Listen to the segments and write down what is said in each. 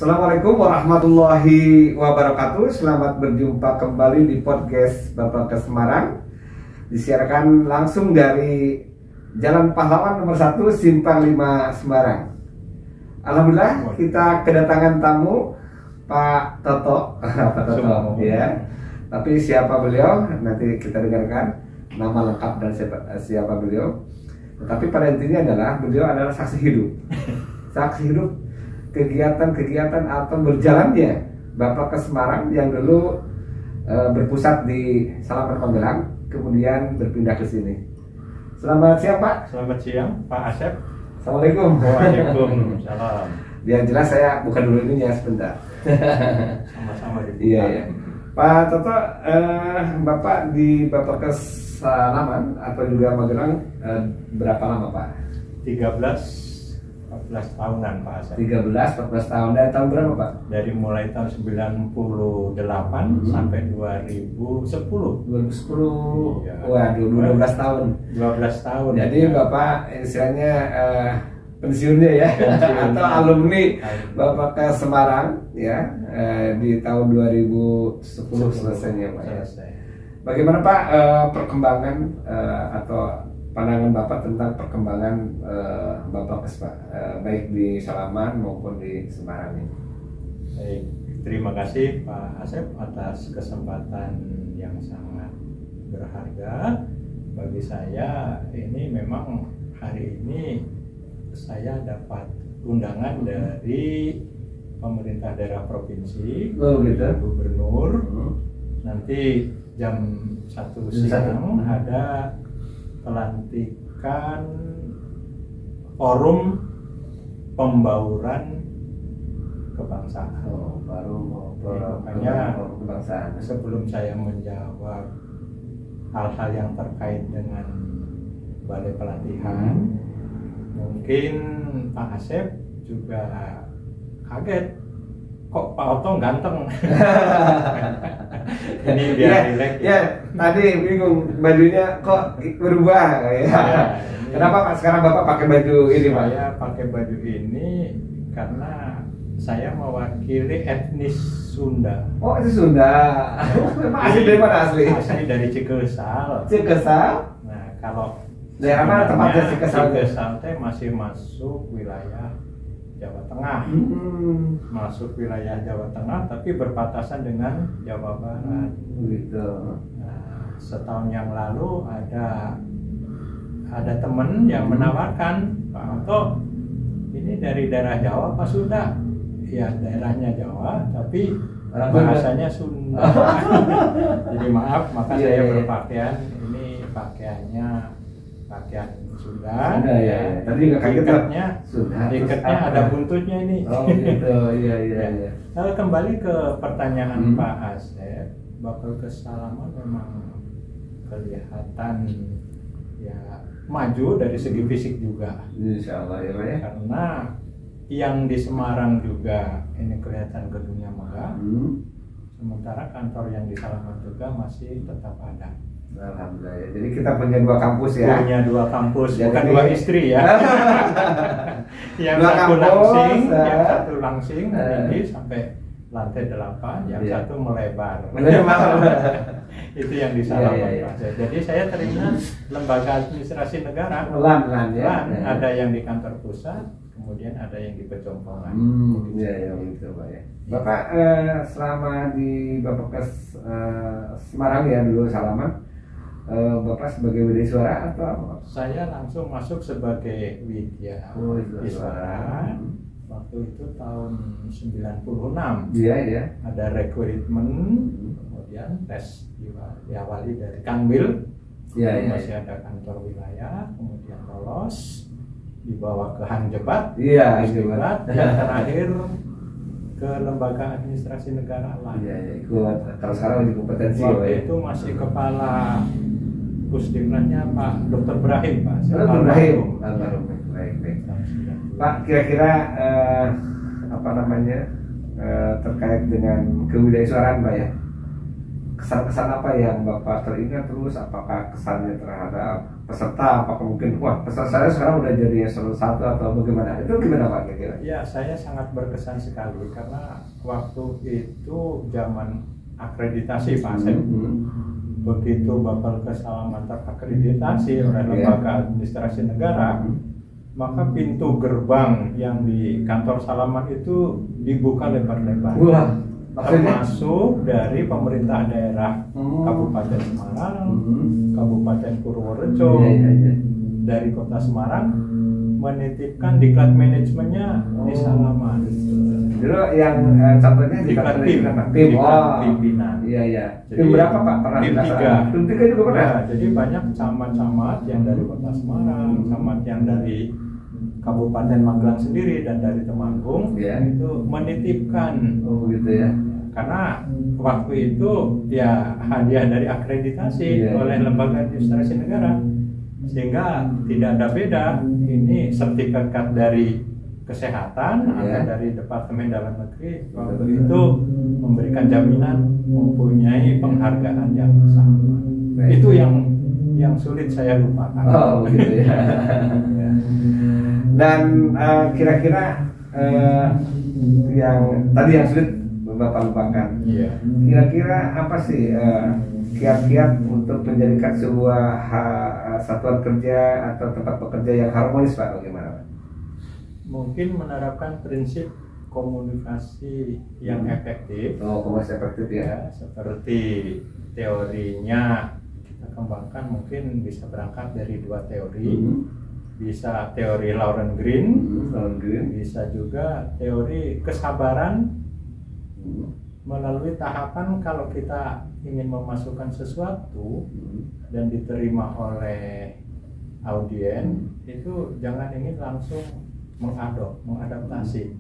Assalamualaikum warahmatullahi wabarakatuh. Selamat berjumpa kembali di podcast Bapak ke Semarang. Disiarkan langsung dari Jalan Pahlawan nomor 1 Simpang 5 Semarang. Alhamdulillah kita kedatangan tamu Pak Toto. Pak Toto ya. Tapi siapa beliau nanti kita dengarkan nama lengkap dan siapa beliau. Tetapi pada intinya adalah beliau adalah saksi hidup. Saksi hidup kegiatan-kegiatan atau berjalannya Bapak ke Semarang yang dulu berpusat di Salaman Magelang, kemudian berpindah ke sini. Selamat siang Pak. Selamat siang Pak Asep. Assalamualaikum. Waalaikumsalam. Biar jelas saya bukan dulu ininya sebentar. Sama-sama di Iya ya. Pak Toto, Bapak di Bapak ke Salaman atau juga Magelang berapa lama Pak? 14 tahunan Pak Asep. 13-14 tahun. Dari tahun berapa Pak? Dari mulai tahun 98 sampai 2010. 2010. Iya. Waduh, 12 tahun. 12 tahun. Jadi ya. Bapak istilahnya pensiunnya ya, atau alumni Bapak ke Semarang ya, di tahun 2010 selesainya Pak ya. Bagaimana Pak perkembangan atau pandangan Bapak tentang perkembangan Bapak baik di Salaman maupun di Semarang ini? Baik, terima kasih Pak Asep atas kesempatan yang sangat berharga bagi saya. Ini memang hari ini saya dapat undangan dari pemerintah daerah provinsi, gubernur. Nanti jam 1 siang ada pelantikan forum pembauran kebangsaan. Makanya kebangsaan. Sebelum saya menjawab hal-hal yang terkait dengan balai pelatihan, mungkin Pak Asep juga kaget, kok Pak Oto ganteng. Ini biar rileks. Ya, tadi bingung bajunya kok berubah ya. Kenapa Pak sekarang Bapak pakai baju ini Pak? Saya pakai baju ini karena saya mewakili etnis Sunda. Oh, itu Sunda. Asli dari mana asli? Asli dari Cikesal. Cikesal? Nah, kalau daerah mana tempatnya Cikesal? Cikesal teh masih masuk wilayah Jawa Tengah. Masuk wilayah Jawa Tengah tapi berbatasan dengan Jawa Barat. Gitu. Nah, setahun yang lalu ada temen yang menawarkan, Pak Oto, ini dari daerah Jawa apa Sunda? Ya daerahnya Jawa tapi bahasanya Sunda. Jadi maaf, maka saya berpakaian ini pakaian Sunda ya. Tadi nggak kaget ikatnya ada buntutnya ini. Oh gitu, iya. Lalu kembali ke pertanyaan Pak Asep, Bapak ke Salaman memang kelihatan ya maju dari segi fisik juga. Insya Allah ya Pak ya. Karena yang di Semarang juga ini kelihatan gedungnya megah. Sementara kantor yang di Salaman juga masih tetap ada. Alhamdulillah ya. Jadi kita punya 2 kampus ya. Punya 2 kampus, jadi, bukan 2 istri ya. Yang satu langsing ini sampai lantai 8, yang satu melebar. Itu yang di Salaman. Jadi saya teringat lembaga administrasi negara. Lan ya. Ada yang di kantor pusat, kemudian ada yang di Pejompongan. Iya begitu Pak ya. Bapak selama di Bapak ke Semarang ya dulu Salaman. Bapak sebagai widya suara atau apa? Saya langsung masuk sebagai widya suara. Waktu itu tahun 96. Iya. Ada rekrutmen, kemudian tes diawali dari Kanwil. Masih ada kantor wilayah, kemudian lolos, dibawa ke Hanjebat. Hanjebat. Yang terakhir ke lembaga administrasi negara lain. Ikut. Kalau sekarang lebih kompetensi. Waktu itu masih kepala Pusdiknasnya Pak Dr. Ibrahim Pak. Dr. Ibrahim. Baik. Pak kira-kira terkait dengan kewidayasuaraan Pak ya. kesan-kesan apa yang Bapak teringat terus? Apakah kesannya terhadap peserta? Apakah mungkin wah peserta saya sekarang udah jadi eselon 1 atau bagaimana? Itu gimana Pak kira-kira? Ya, saya sangat berkesan sekali karena waktu itu zaman akreditasi Pak Asep. Begitu Bapak Kesalaman terakreditasi oleh Lembaga Administrasi Negara, maka pintu gerbang yang di kantor Salaman itu dibuka lebar-lebar. Termasuk dari pemerintah daerah Kabupaten Semarang, Kabupaten Purworejo, dari Kota Semarang menitipkan diklat manajemennya di Salaman. Dulu yang contohnya diklat pimpinan. Iya. Jadi, tim berapa Pak? Pernah tim 3. Tim 3 juga pernah. Ya, jadi banyak camat-camat yang dari Kota Semarang, camat yang dari Kabupaten Magelang sendiri dan dari Temanggung itu menitipkan. Oh gitu ya. Karena waktu itu ya hadiah dari akreditasi oleh Lembaga Administrasi Negara, sehingga tidak ada beda. Ini sertifikat dari kesehatan atau dari Departemen Dalam Negeri waktu itu memberikan jaminan mempunyai penghargaan yang sama. Itu yang sulit saya lupakan. Oh gitu ya. Dan kira-kira yang tadi yang sulit Bapak lupakan. Kira-kira apa sih kiat-kiat untuk menjadikan sebuah satuan kerja atau tempat bekerja yang harmonis Pak? Bagaimana Pak? Mungkin menerapkan prinsip komunikasi yang efektif. Komunikasi efektif ya. Seperti teorinya kita kembangkan, mungkin bisa berangkat dari 2 teori. Bisa teori Lauren Green, bisa juga teori kesabaran melalui tahapan kalau kita ingin memasukkan sesuatu dan diterima oleh audien, itu jangan ingin langsung mengadaptasi,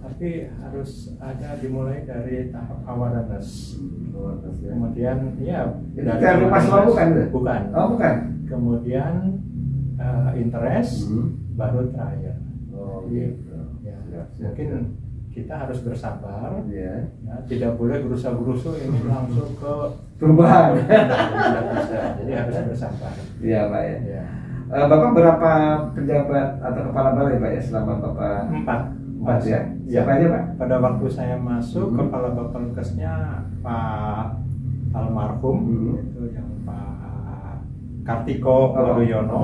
tapi harus ada dimulai dari tahap awareness. Kemudian dari bukan. Kemudian interest, baru trial. Mungkin kita harus bersabar, tidak boleh gerusa-gerusu ini langsung ke perubahan. Tidak bisa, jadi harus bersabar. Iya Pak ya. Bapak berapa pejabat atau kepala balai Pak ya selama Bapak? 4 ya. Siapa aja Pak? Pada waktu saya masuk kepala Bapelkesnya Pak almarhum, itu yang Pak Kartiko Waluyono.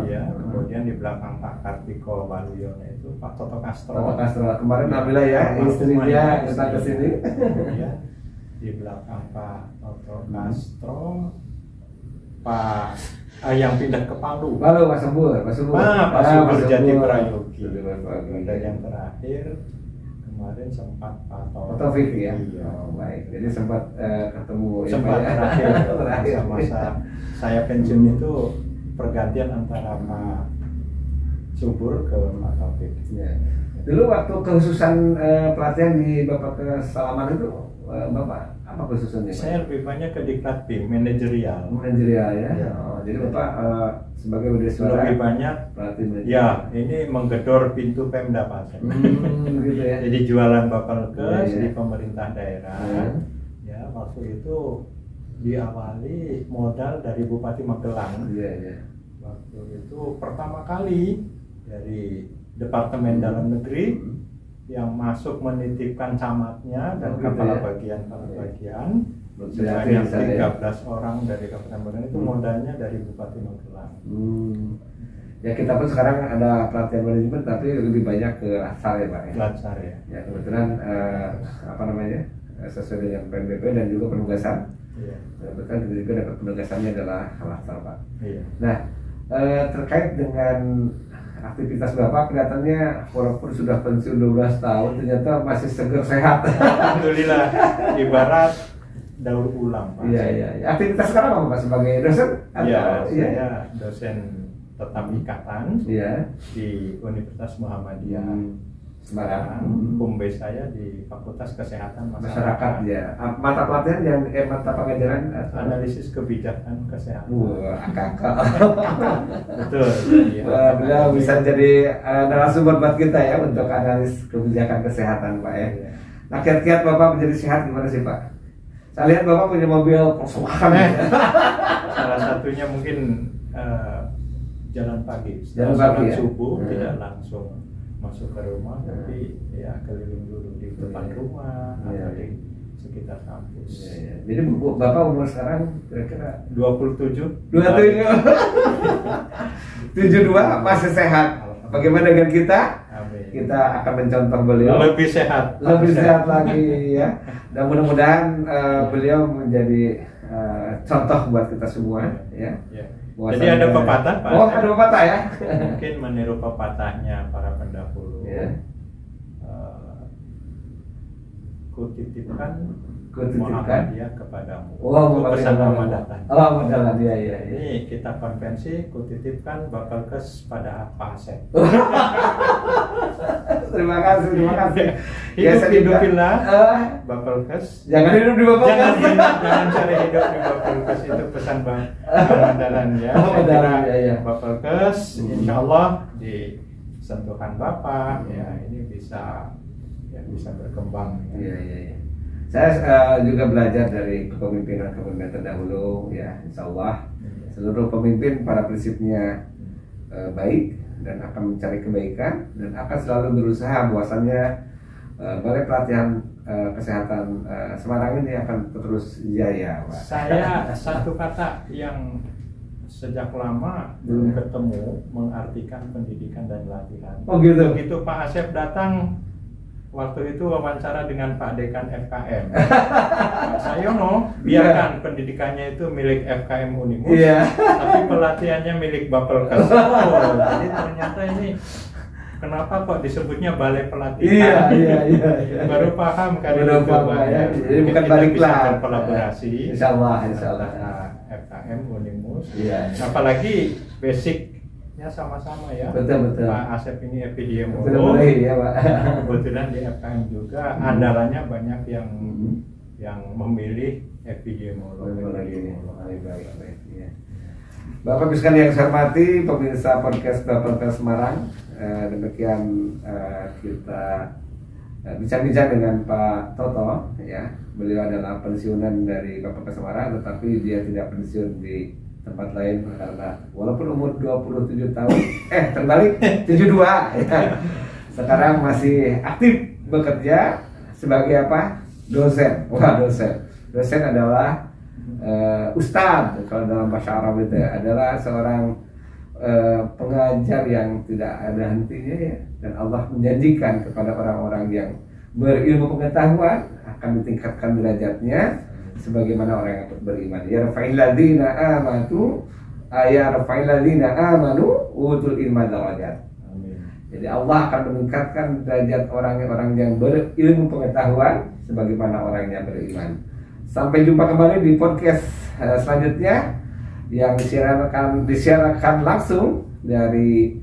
Iya. Kemudian di belakang Pak Kartiko Waluyono itu Pak Toto Castro. Kemarin alhamdulillah ya, istrinya datang ke sini. Iya. Di belakang Pak Toto Castro, Pak yang pindah ke Palu. Pak Subur. Pak Subur Jati Prayogi. Dan yang terakhir kemarin sempat Pak Taufik ya. Baik. Jadi sempat ketemu. Sempat terakhir masa saya pensiun itu pergantian antara Pak Subur ke Pak Taufik. Dulu waktu kekhususan pelatihan di Bapak Kesalaman itu Bapak apa khususnya? Saya lebih banyak ke diklat PIM, manajerial ya. Jadi Bapak sebagai udah suara lebih banyak ya, ini menggedor pintu Pemda Pak. Gitu ya. Jadi jualan Bapelkes di pemerintah daerah. Ya, waktu itu diawali modal dari Bupati Magelang. Waktu itu pertama kali dari Departemen Dalam Negeri yang masuk menitipkan camatnya dan kepala bagian sebanyak 13 orang dari Kabupaten Magelang, itu modalnya dari Bupati Magelang. Ya kita pun sekarang ada pelatihan manajemen tapi lebih banyak ke Latsar ya Pak ya. Latsar ya. Ya kebetulan sesuai dengan PNBP dan juga penugasan. Kebetulan kita juga dapat penugasannya adalah Latsar Pak. Nah terkait dengan aktivitas Bapak, kelihatannya walaupun sudah pensiun 12 tahun ternyata masih seger sehat. Alhamdulillah, ibarat daur ulang Pak. Iya. Aktivitas sekarang apa Pak sebagai dosen? Saya dosen tetap ikatan di Universitas Muhammadiyah Semarang. Home base saya di Fakultas Kesehatan Masyarakat. Ya. Mata pelatihan yang mata pengajaran analisis kebijakan kesehatan. Kakak. Betul. Beliau bisa jadi narasumber buat kita ya untuk analis kebijakan kesehatan Pak ya. Nah kiat-kiat Bapak menjadi sehat gimana sih Pak? Saya lihat Bapak punya mobil persembahan. Salah satunya mungkin jalan pagi. Jalan Setelah pagi, sholat ya? subuh tidak langsung masuk ke rumah, tapi ya keliling dulu di depan rumah atau di sekitar kampus. Jadi Bapak umur sekarang kira-kira 27. 72 masih sehat. Bagaimana dengan kita? Amin. Kita akan mencontoh beliau. Lebih sehat. Lebih sehat lagi ya. Dan mudah-mudahan beliau menjadi contoh buat kita semua ya. Ya. Jadi ada pepatah Pak. Oh, ada pepatah ya. Mungkin meniru pepatahnya para pendahulu. Ya. Kutitipkan Kutitipkan Muhammadiyah kepadamu. Oh, pesan Muhammad datang. Oh, Muhammad ya. Ini kita konvensi kutitipkan Bapak Kes pada Pak Asep. Terima kasih. Hidupilah Bapak Kes. Jangan hidup di Bapak Kes. Jangan cari hidup di Bapak Kes, itu pesan Bang Madalan ya. Bapak Kes, insya Allah di sentuhan Bapak ya ini bisa berkembang. Iya. Saya juga belajar dari kepemimpinan terdahulu ya, insya Allah seluruh pemimpin pada prinsipnya baik dan akan mencari kebaikan dan akan selalu berusaha bahwasannya Balai Pelatihan Kesehatan Semarang ini akan terus jaya, Pak. Saya satu kata yang sejak lama belum ketemu mengartikan pendidikan dan latihan. Oh gitu. Begitu Pak Asep datang waktu itu wawancara dengan Pak Dekan FKM. Pak Sayono biarkan pendidikannya itu milik FKM Unimus, tapi pelatihannya milik Bapelkes. Oh, jadi ternyata ini kenapa kok disebutnya balai pelatihan? Iya. Baru paham kali itu ya. Jadi bukan balik lah. Berkolaborasi. Insya Allah. FKM Unimus. Iya. Apalagi basicnya sama-sama ya. Betul. Pak Asep ini epidemiolog. Betul ya, Pak. Kebetulan di FKM juga andalannya banyak yang memilih epidemiolog. Baik. Ya. Bapak sekalian yang saya hormati, pemirsa podcast Bapelkes Semarang, demikian kita bincang-bincang dengan Pak Toto ya. Beliau adalah pensiunan dari Bapelkes Semarang, tetapi dia tidak pensiun di tempat lain karena walaupun umur 27 tahun terbalik 72 ya, sekarang masih aktif bekerja sebagai apa? Dosen. Dosen adalah ustadz kalau dalam bahasa Arab itu adalah seorang pengajar yang tidak ada hentinya ya. Dan Allah menjanjikan kepada orang-orang yang berilmu pengetahuan akan ditingkatkan derajatnya sebagaimana orang yang beriman. Ya rafa'il ladzina amanu utul ilma darajat. Jadi Allah akan meningkatkan derajat orang-orang yang berilmu pengetahuan sebagaimana orang yang beriman. Sampai jumpa kembali di podcast selanjutnya yang disiarkan langsung dari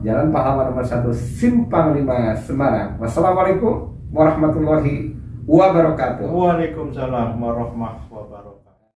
Jalan Pahlawan nomor 1 Simpang 5 Semarang. Wassalamualaikum warahmatullahi wabarakatuh. Waalaikumsalam warahmatullahi wabarakatuh.